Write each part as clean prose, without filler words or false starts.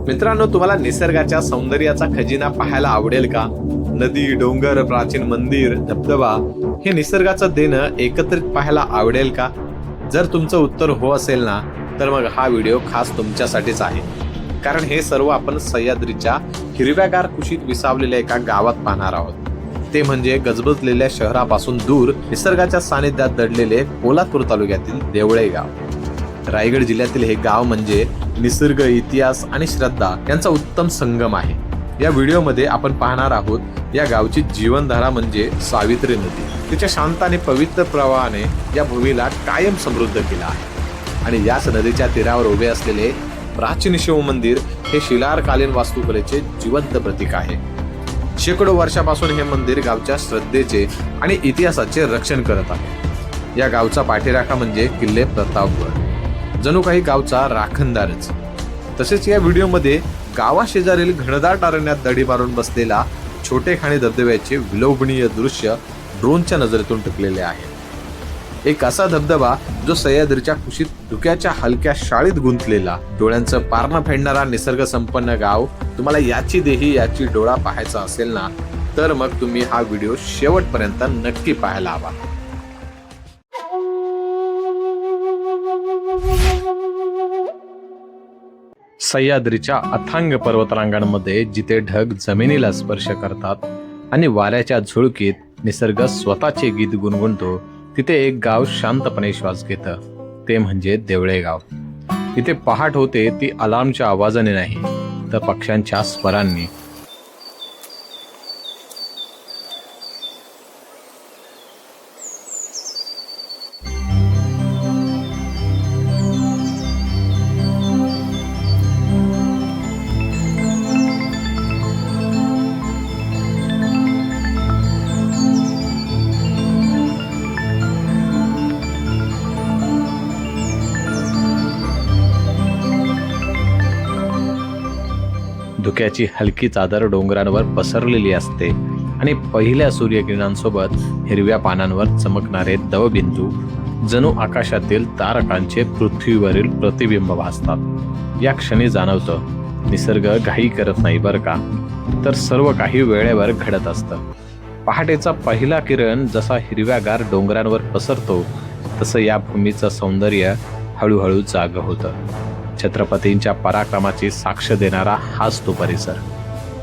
मित्रांनो, तुम्हाला निसर्गाच्या सौंदर्याचा खजिना पाहायला आवडेल का? नदी, डोंगर, प्राचीन मंदिर, धबधबा हे निसर्गाचं देणं एकत्रित पाहायला आवडेल का? जर तुमचं उत्तर हो असेल ना, तर मग हा व्हिडिओ खास तुमच्यासाठीच आहे. कारण हे सर्व आपण सह्याद्रीच्या हिरव्यागार कुशीत विसावलेल्या एका गावात पाहणार आहोत. ते म्हणजे गजबजलेल्या शहरापासून दूर निसर्गाच्या सानिध्यात दडलेले पोलादपूर तालुक्यातील देवळे गाव. रायगड जिल्ह्यातील हे गाव म्हणजे निसर्ग, इतिहास आणि श्रद्धा यांचा उत्तम संगम आहे. या व्हिडिओमध्ये आपण पाहणार आहोत या गावची जीवनधारा म्हणजे सावित्री नदी. तिच्या शांत आणि पवित्र प्रवाहाने या भूमीला कायम समृद्ध केला आहे. आणि याच नदीच्या तीरावर उभे असलेले प्राचीन शिव मंदिर हे शिलारकालीन वास्तुकलेचे जिवंत प्रतीक आहे. शेकडो वर्षापासून हे मंदिर गावच्या श्रद्धेचे आणि इतिहासाचे रक्षण करत आहे. या गावचा पाठीराखा म्हणजे किल्ले प्रतापगड, जणू काही गावचा राखणदारच. तसेच या व्हिडिओमध्ये गावाशेजारील घनदाट अरण्यात दडी मारून बसलेला छोटेखानी धबधब्याचे विलोभनीय दृश्य ड्रोनच्या नजरेतून टिपलेले आहे. एक असा धबधबा जो सह्याद्रीच्या कुशीत धुक्याच्या हलक्या शाळेत गुंतलेला, डोळ्यांचं पारणं फेडणारा निसर्ग संपन्न गाव. तुम्हाला याची देही याची डोळा पाहायचा असेल ना, तर मग तुम्ही हा व्हिडिओ शेवटपर्यंत नक्की पाहायला हवा. सह्याद्रीच्या अथांग पर्वतरांगांमध्ये जिथे ढग जमिनीला स्पर्श करतात आणि वाऱ्याच्या झुळकीत निसर्ग स्वतःचे गीत गुणगुणतो, तिथे एक गाव शांतपणे श्वास घेतं. ते म्हणजे देवळे गाव. इथे पहाट होते ती अलार्मच्या आवाजाने नाही, तर पक्ष्यांच्या स्वरांनी. धुक्याची हलकी चादर डोंगरांवर पसरलेली असते आणि पहिल्या सूर्यकिरणांसोबत हिरव्या पानांवर चमकणारे दवबिंदू जणू आकाशातील तारकांचे पृथ्वीवरील प्रतिबिंब भासतात. या क्षणी जाणवतं, निसर्ग घाई करत नाही बरं का, तर सर्व काही वेळेवर घडत असतं. पहाटेचा पहिला किरण जसा हिरव्यागार डोंगरांवर पसरतो, तसं या भूमीचं सौंदर्य हळूहळू जागं होतं. छत्रपतींच्या पराक्रमाची साक्ष देणारा हाच तो परिसर.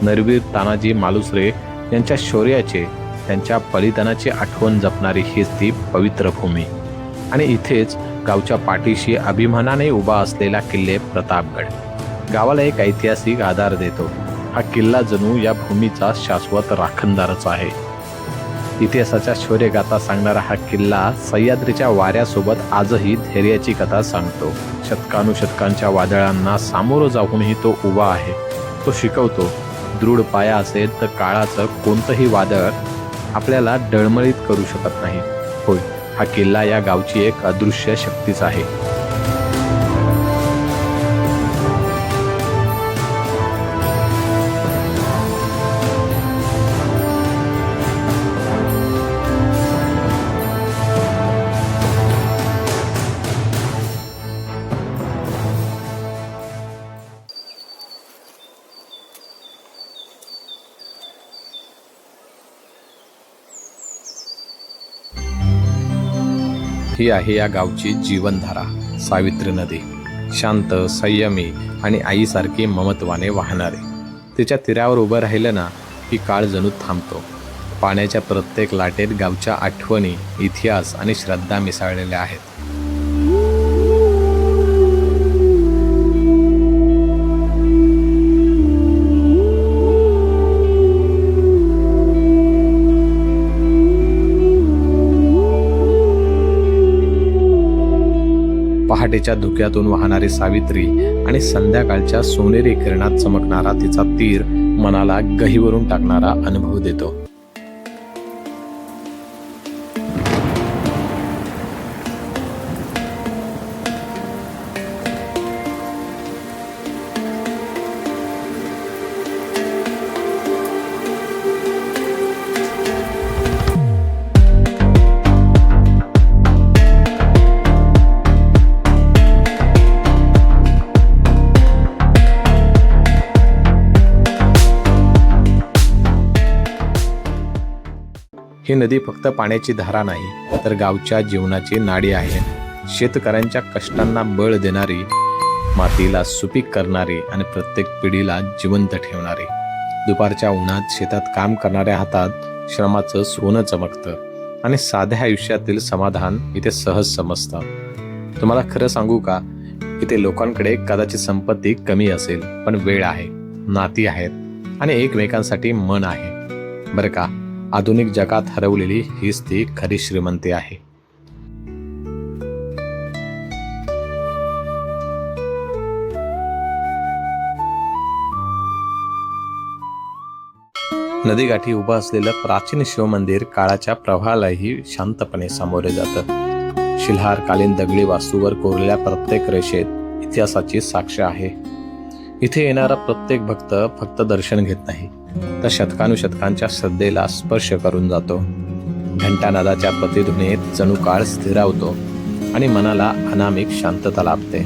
नरवीर तानाजी मालुसरे यांच्या शौर्याचे, त्यांच्या बलिदानाची आठवण जपणारी हीच ती पवित्र भूमी. आणि इथेच गावच्या पाठीशी अभिमानाने उभा असलेला किल्ले प्रतापगड गावाला एक ऐतिहासिक आधार देतो. हा किल्ला जणू या भूमीचा शाश्वत राखणदारच आहे. इतिहासाच्या शौर्यगाथा सांगणारा हा किल्ला सह्याद्रीच्या वाऱ्यासोबत आजही धैर्याची कथा सांगतो. शतकानुशतकांच्या वादळांना सामोरं जाऊनही तो उभा आहे. तो शिकवतो, दृढ पाया असेल तर काळाचं कोणतंही वादळ आपल्याला डळमळीत करू शकत नाही. होय, हा किल्ला या गावची एक अदृश्य शक्तीच आहे. ही आहे या गावची जीवनधारा, सावित्री नदी. शांत, संयमी आणि आईसारखी ममत्वाने वाहणारे. तिच्या तीरावर उभं राहिलं ना, की काळ जणू थांबतो. पाण्याच्या प्रत्येक लाटेत गावच्या आठवणी, इतिहास आणि श्रद्धा मिसळलेल्या आहेत. पहाटेच्या धुक्यातून वाहणारी सावित्री आणि संध्याकाळच्या सोनेरी किरणात चमकणारा तिचा तीर मनाला गहिवरून टाकणारा अनुभव देतो. ही नदी फक्त पाण्याची धारा नाही तर गावच्या जीवनाची नाडी आहे. शेतकऱ्यांच्या कष्टांना बळ देणारी, मातीला सुपीक करणारी आणि प्रत्येक पिढीला जिवंत ठेवणारी. दुपारच्या उन्हात शेतात काम करणाऱ्या हातात श्रमाचं सोनं चमकतं आणि साध्या आयुष्यातील समाधान इथे सहज समजतं. तुम्हाला खरं सांगू का, इथे लोकांकडे कदाचित संपत्ती कमी असेल, पण वेळ आहे, नाती आहेत आणि एकमेकांसाठी मन आहे. बरं का, आधुनिक जगात हरवलेली हीच ती खरी श्रीमंती आहे. नदीकाठी उभं असलेलं प्राचीन शिवमंदिर काळाच्या प्रवाहालाही शांतपणे सामोरे जातं. शिल्हारकालीन दगडी वास्तूवर कोरलेल्या प्रत्येक रेषेत इतिहासाची साक्ष आहे. इथे येणारा प्रत्येक भक्त फक्त दर्शन घेत नाही, तर शतकानुशतकांच्या श्रद्धेला स्पर्श करून जातो. घंटानादाच्या प्रतिध्वनीत जणू काळ स्थिरावतो आणि मनाला अनामिक शांतता लाभते.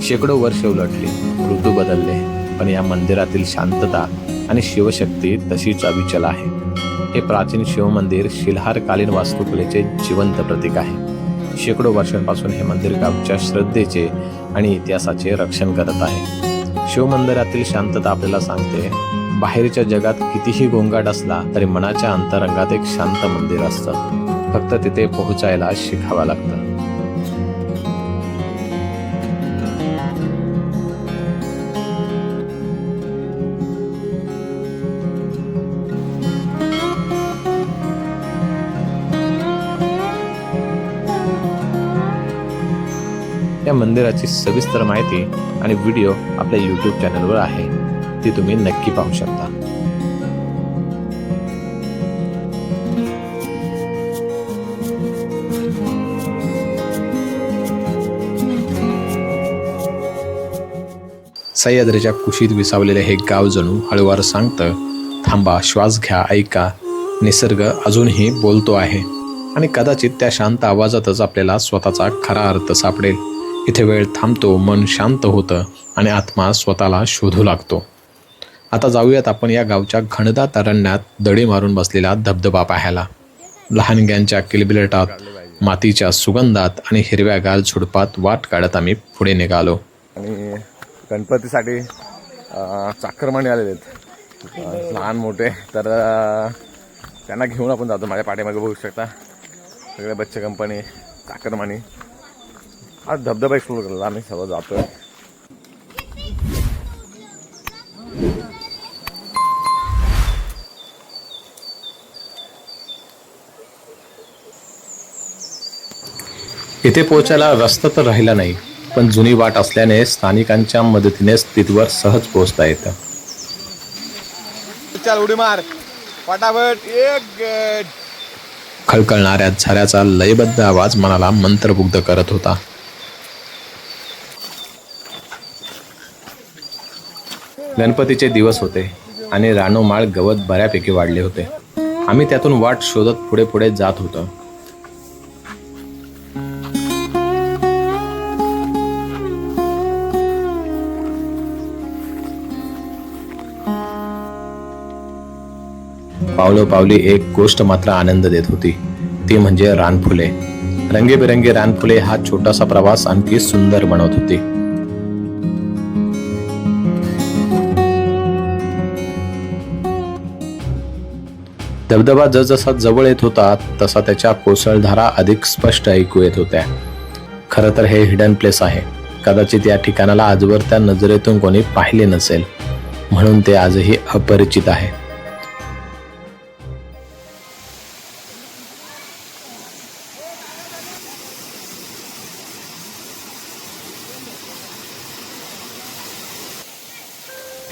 शेकडो वर्ष उलटली, ऋतू बदलले, पण या मंदिरातील शांतता आणि शिवशक्ती तशीच अविचल आहे. हे प्राचीन शिवमंदिर शिल्हारकालीन वास्तुकलेचे जिवंत प्रतीक आहे. शेकडो वर्षांपासून हे मंदिर गावच्या श्रद्धेचे आणि इतिहासाचे रक्षण करत आहे. शिवमंदिरातील शांतता आपल्याला सांगते, बाहेरच्या जगात कितीही गोंगाट असला तरी मनाच्या अंतरंगात एक शांत मंदिर असतं. फक्त तिथे पोहोचायला शिकावं लागतं. या मंदिराची सविस्तर माहिती आणि व्हिडिओ आपल्या YouTube चॅनलवर आहे, ती तुम्ही नक्की पाहू शकता. सह्याद्रीच्या कुशीत विसावलेले हे गाव जणू हळूवार सांगतं, थांबा, श्वास घ्या, ऐका. निसर्ग अजूनही बोलतो आहे आणि कदाचित त्या शांत आवाजातच आपल्याला स्वतःचा खरा अर्थ सापडेल. इथे वेळ थांबतो, मन शांत होतं आणि आत्मा स्वतःला शोधू लागतो. आता जाऊयात आपण या गावच्या घनदाट अरण्यात दडी मारून बसलेला धबधबा पाहायला. लहानग्यांच्या किलबिलाटात, मातीच्या सुगंधात आणि हिरव्यागार झुडपात वाट काढत आम्ही पुढे निघालो. आणि गणपतीसाठी चाकरमानी आलेले आहेत, लहान मोठे, तर त्यांना घेऊन आपण जातो. माझ्या पाठीमागे बघू शकता सगळे बच्चे कंपनी, चाकरमानी. आज धबधबा एक्सप्लोर करायला आम्ही सर्व जातोय. इथे पोहोचायला रस्ता तर राहिला नाही, पण जुनी वाट असल्याने स्थानिकांच्या मदतीने तिथवर सहज पोहोचता येतं. चल उडी मार फटाफट. एक खळखळणाऱ्या झऱ्याचा लयबद्ध आवाज मनाला मंत्रमुग्ध करत होता. गणपतीचे दिवस होते आणि रानोमाळ गवत बऱ्यापैकी वाढले होते. आम्ही त्यातून वाट शोधत पुढे पुढे जात होतो. पावलोपावली एक गोष्ट मात्र आनंद देत होती, ती म्हणजे रानफुले. रंगीबेरंगी रानफुले हा छोटासा प्रवास आणखी सुंदर बनवत होती. धबधबा जसजसा जवळ येत होता तसा त्याच्या कोसळधारा अधिक स्पष्ट ऐकू येत होत्या. खरं तर हे हिडन प्लेस आहे. कदाचित या ठिकाणाला आजवर त्या नजरेतून कोणी पाहिले नसेल, म्हणून ते आजही अपरिचित आहे.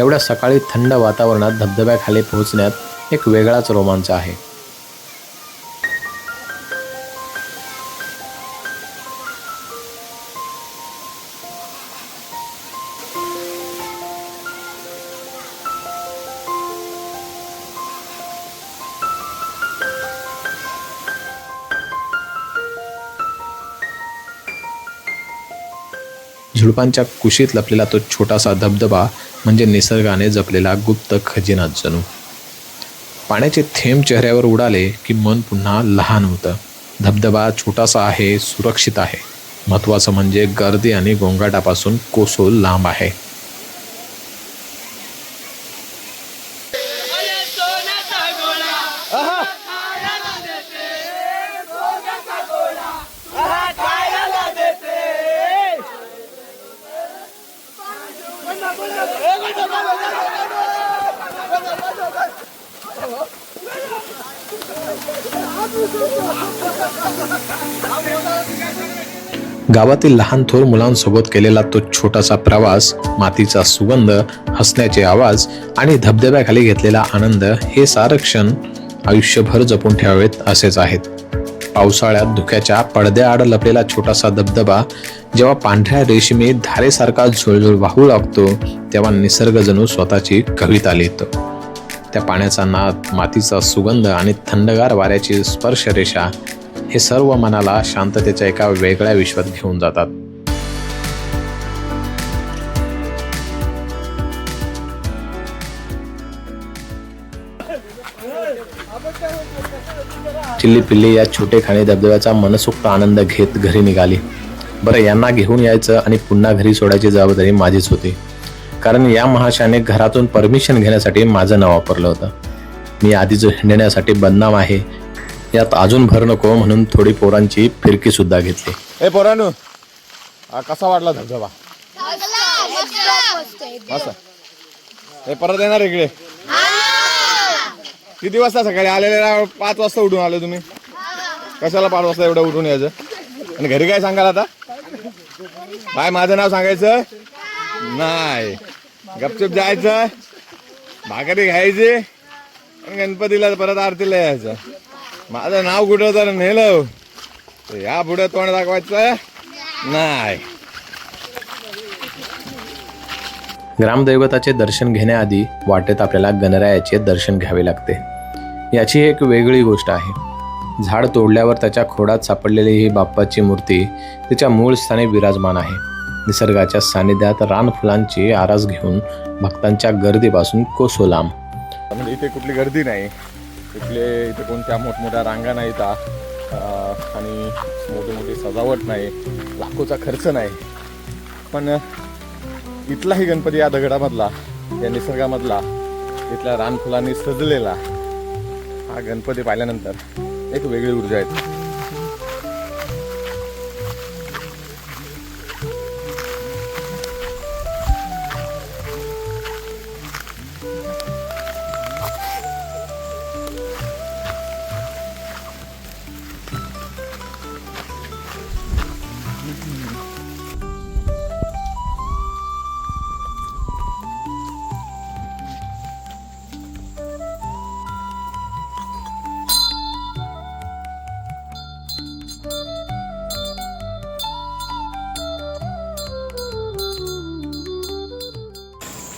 एवढ्या सकाळी थंड वातावरणात धबधब्याखाली पोहोचण्यात एक वेगळाच रोमांच आहे. झुडपांच्या कुशीत लपलेला तो छोटासा धबधबा म्हणजे निसर्गाने जपलेला गुप्त खजिना जणू. पाण्याचे थेंब चेहऱ्यावर उडाले की मन पुन्हा लहान होतं. धबधबा छोटासा आहे, सुरक्षित आहे. महत्त्वाचं म्हणजे गर्दी आणि गोंगाटापासून कोसो लांब आहे. गावातील लहान थोर मुलांसोबत केलेला तो छोटासा प्रवास, मातीचा सुगंध, हसण्याचे आवाज आणि धबधब्याखाली घेतलेला आनंद हे सारे क्षण आयुष्यभर जपून ठेवावेत असेच आहेत. पावसाळ्यात धुक्याच्या पडद्याआड लपलेला छोटासा धबधबा जेव्हा पांढऱ्या रेशमी धारेसारखा झुळझुळ वाहू लागतो तेव्हा निसर्ग जणू स्वतःची कविता लिहितो. त्या पाण्याचा नाद, मातीचा सुगंध आणि थंडगार वाऱ्याची स्पर्शरेषा हे सर्व मनाला शांततेच्या एका वेगळ्या विश्वात घेऊन जातात. चिल्ली पिल्ली या छोटेखानी धबधब्याचा मनसोक्त आनंद घेत घरी निघाली. बरं, यांना घेऊन यायचं आणि पुन्हा घरी सोडायची जबाबदारी माझीच होती, कारण या महाशाने घरातून परमिशन घेण्यासाठी माझं नाव वापरलं होतं. मी आधीच हिंडण्यासाठी बदनाम आहे, यात अजून भर नको म्हणून थोडी पोरांची फिरकी सुद्धा घेतली. ए पोरांनो, कसा वाटला धबधबा? असं हे परत येणार इकडे? किती वाजता सकाळी आलेले? 5 वाजता उठून आले तुम्ही. कशाला 5 वाजता एवढं उठून यायचं? आणि घरी काय सांगाल आता? बाय माझं नाव सांगायचं नाही, गपचूप जायचं, भाकरी खायची आणि गणपतीला परत आरतीला यायचं. माझं नाव कुठं जर नेलं तर या पुढे तोंड दाखवायचं नाही. ग्रामदैवताचे दर्शन घेण्याआधी वाटेत आपल्याला गणरायाचे दर्शन घ्यावे लागते. याची एक वेगळी गोष्ट आहे. झाड तोडल्यावर त्याच्या खोडात सापडलेली ही बाप्पाची मूर्ती तिच्या मूळ स्थानी विराजमान आहे. निसर्गाच्या सानिध्यात रानफुलांची आरास घेऊन भक्तांच्या गर्दीपासून कोसो लांब. म्हणजे इथे कुठली गर्दी नाही, इथे कोणत्या मोठमोठ्या रांगा नाहीत आणि मोठी मोठी सजावट नाही, लाखोचा खर्च नाही. पण इथलाही गणपती या दगडामधला, या निसर्गामधला, इथल्या रानफुलांनी सजलेला हा गणपती पाहिल्यानंतर एक वेगळी ऊर्जा येते.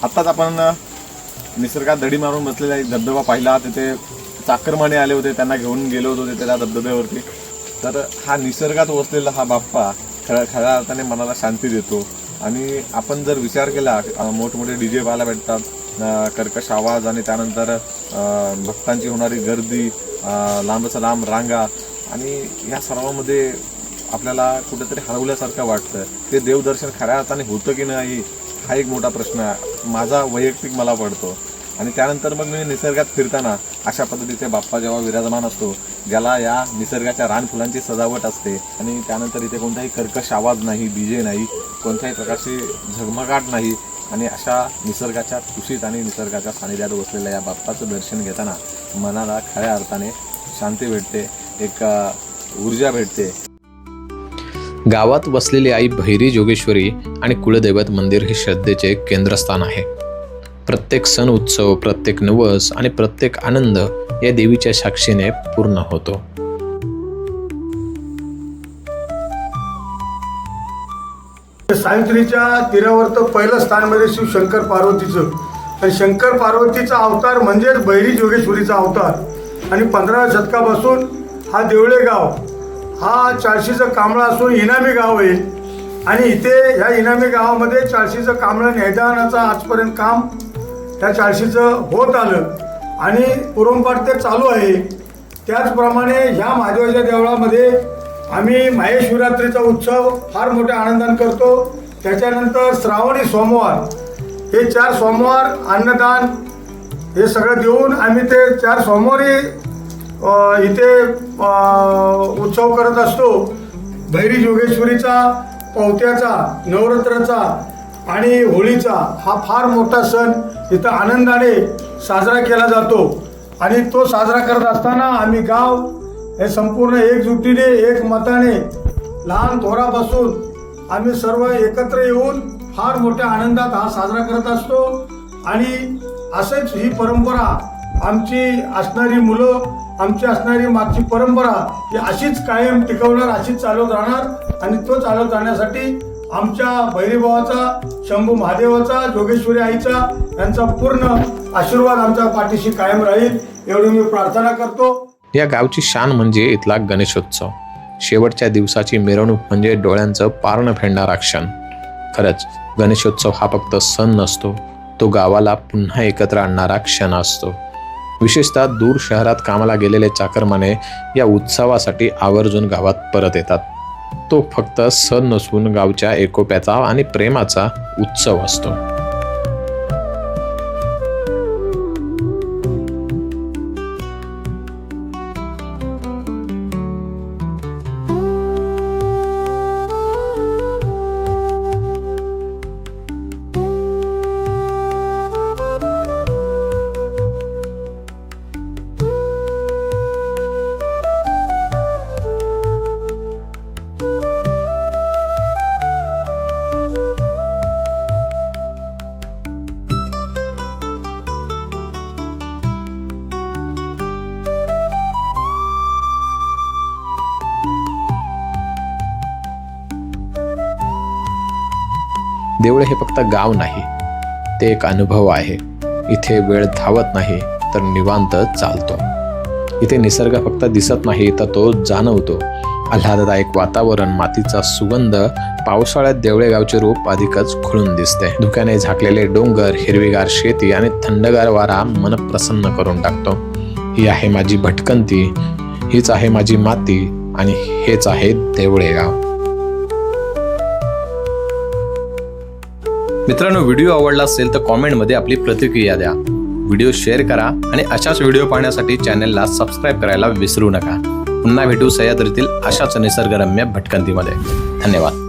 आत्ताच आपण निसर्गात दडी मारून बसलेला एक धबधबा पाहिला. तिथे चाकरमाने आले होते, त्यांना घेऊन गेलो होतो तिथे त्या धबधब्यावरती. तर हा निसर्गात वसलेला हा बाप्पा खऱ्या अर्थाने मनाला शांती देतो. आणि आपण जर विचार केला, मोठमोठे DJ पाहायला भेटतात, कर्कश आवाज आणि त्यानंतर भक्तांची होणारी गर्दी, लांबच लांब रांगा, आणि या सर्वांमध्ये आपल्याला कुठेतरी हरवल्यासारखं वाटतं. ते देवदर्शन खऱ्या अर्थाने होतं की नाही हा एक मोठा प्रश्न माझा वैयक्तिक मला पडतो. आणि त्यानंतर मग मी निसर्गात फिरताना अशा पद्धतीचे बाप्पा जेव्हा विराजमान असतो, ज्याला या निसर्गाच्या रानफुलांची सजावट असते, आणि त्यानंतर इथे कोणताही कर्कश आवाज नाही, DJ नाही, कोणत्याही प्रकारची झगमगाट नाही, आणि अशा निसर्गाच्या कुशीत आणि निसर्गाच्या सानिध्यात बसलेल्या या बाप्पाचं दर्शन घेताना मनाला खऱ्या अर्थाने शांती भेटते, एक ऊर्जा भेटते. गावात वसलेली आई भैरी जोगेश्वरी आणि कुलदैवत मंदिर हे श्रद्धेचे केंद्रस्थान आहे. प्रत्येक सण उत्सव, प्रत्येक नवस आणि प्रत्येक आनंद या देवीच्या साक्षीने पूर्ण होतो. सावित्रीच्या तीरावर तर पहिलं स्थान म्हणजे शिव शंकर पार्वतीचं, आणि शंकर पार्वतीचा अवतार म्हणजेच भैरी जोगेश्वरीचा अवतार. आणि 15व्या शतकापासून हा देवळे गाव हा चाळशीचं कांबळा असून इनामी गाव आहे. आणि इथे ह्या इनामी गावामध्ये चाळशीचं कांबळं नेदानाचं आजपर्यंत काम त्या चाळशीचं होत आलं. आणि पूर्वपाठ ते चालू आहे. त्याचप्रमाणे ह्या महादेवाच्या देवळामध्ये आम्ही महाशिवरात्रीचा उत्सव फार मोठ्या आनंदाने करतो. त्याच्यानंतर श्रावणी सोमवार, हे 4 सोमवार अन्नदान हे सगळं देऊन आम्ही ते 4 सोमवारी इथे उत्सव करत असतो. भैरी जोगेश्वरीचा, पवत्याचा, नवरात्राचा आणि होळीचा हा फार मोठा सण इथं आनंदाने साजरा केला जातो. आणि तो साजरा करत असताना आम्ही गाव हे संपूर्ण एकजुटीने, एकमताने, लहान थोरापासून आम्ही सर्व एकत्र येऊन फार मोठ्या आनंदात हा साजरा करत असतो. आणि असंच ही परंपरा आमची असणारी मुलं, आमची असणारी मागची परंपरा ही अशीच कायम टिकवणार, अशीच चालवत राहणार. आणि तो चालवत राहण्यासाठी आमच्या भैरीभावाचा, शंभू महादेवाचा, जोगेश्वरी आईचा यांचा पूर्ण आशीर्वाद आमच्या पाठीशी कायम राहील एवढी मी प्रार्थना करतो. या गावची शान म्हणजे इथला गणेशोत्सव. शेवटच्या दिवसाची मिरवणूक म्हणजे डोळ्यांचं पारणं फेडणारा क्षण. खरंच गणेशोत्सव हा फक्त सण नसतो, तो गावाला पुन्हा एकत्र आणणारा क्षण असतो. विशेषतः दूर शहरात कामाला गेलेले चाकरमाने या उत्सवासाठी आवर्जून गावात परत येतात. तो फक्त सण नसून गावच्या एकोप्याचा आणि प्रेमाचा उत्सव असतो. देवळे हे फक्त गाव नाही, ते एक अनुभव आहे. इथे वेळ धावत नाही तर निवांत चालतो. इथे निसर्ग फक्त दिसत नाही तर तो जाणवतो. आल्हाददायक वातावरण, मातीचा सुगंध, पावसाळ्यात देवळे गावचे रूप अधिकच खुलून दिसते. धुक्याने झाकलेले डोंगर, हिरवीगार शेती आणि थंडगार वारा मन प्रसन्न करून टाकतो. ही आहे माझी भटकंती, हीच आहे माझी माती आणि हेच आहे देवळे गाव. मित्रांनो, व्हिडिओ आवडला असेल तर कॉमेंटमध्ये आपली प्रतिक्रिया द्या. व्हिडिओ शेअर करा आणि अशाच व्हिडिओ पाहण्यासाठी चॅनलला सबस्क्राईब करायला विसरू नका. पुन्हा भेटू सह्याद्रीतील अशाच निसर्गरम्य भटकंतीमध्ये. धन्यवाद.